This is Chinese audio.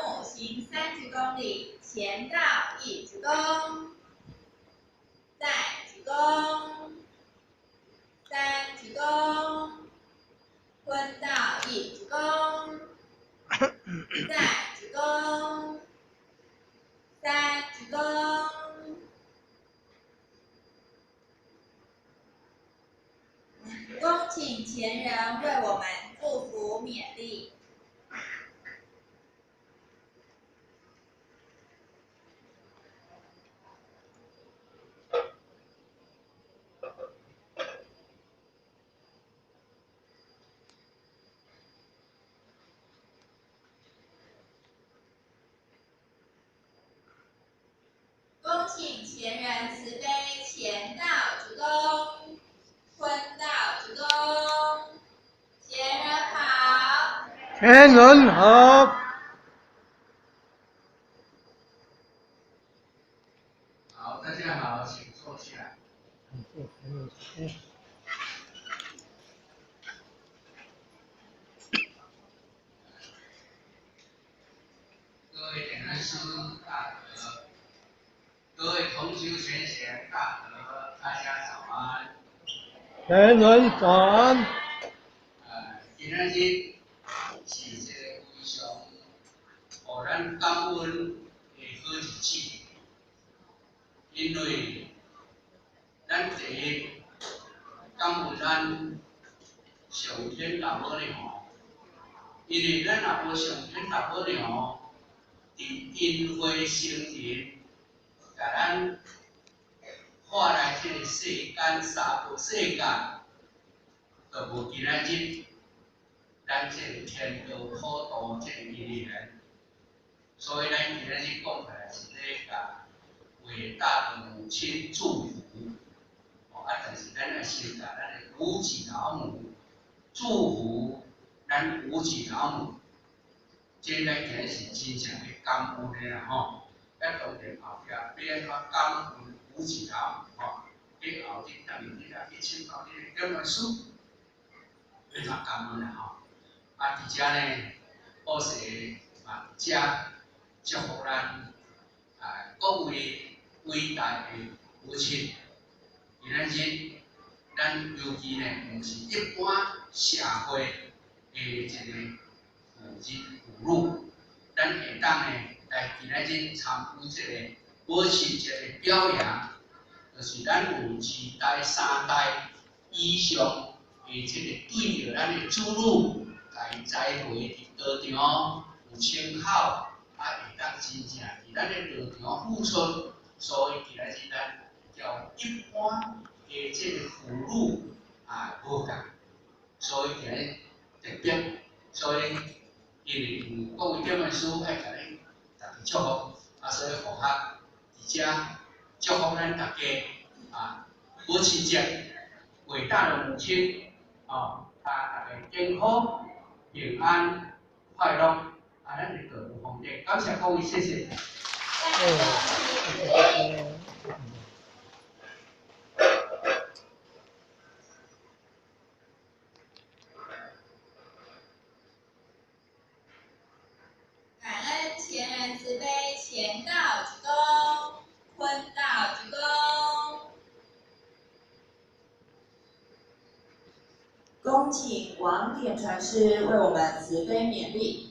母行3鞠躬礼，前到1鞠躬，再鞠躬，3鞠躬，坤到1鞠躬，再鞠躬，3鞠躬。恭请前人为我们祝福勉励。恭请前人慈悲，前到鞠躬，坤到鞠躬，前人好，前人好。好，大家好，请坐下。各位点燃师大德，各位同修全贤大德，大家早安。前人早安。今日是这个非常互咱感恩的好日子，因为咱第一感恩咱上天大母娘，因为咱若无上天大母娘，伫因会成人，甲咱看来这个世间三无世界，就无今仔日咱这个天道普渡这个因缘。所以咱今仔日讲起来是咧甲伟大的母亲祝福，但是咱要先甲咱的无极老母祝福咱无极老母，这咱今日是真正的感恩的啦吼。咱当然后壁要安怎感恩无极老母吼？去后日当然你来去请教你的点文书，非常感恩啦吼。而且呢，我是加祝福咱各位伟大的母亲。今仔日，咱尤其呢，毋是一般社会的这个妇女，咱会当呢来今仔日参与这个母亲节的表扬，就是咱有2代、3代以上的这个对着咱的子女来栽培伫道场有称口，会当真正伫咱的道场付出，所以今仔日咱叫一般的这个妇女无共，所以今日特别，所以因为有各位点文书爱甲你特别祝福，所以互合伫遮祝福咱大家母亲节伟大的母亲大家健康、平安、快乐，咱就道路方便。感谢各位，谢谢。感恩前人慈悲，前到鞠躬，坤到鞠躬。恭请王典传师为我们慈悲勉励。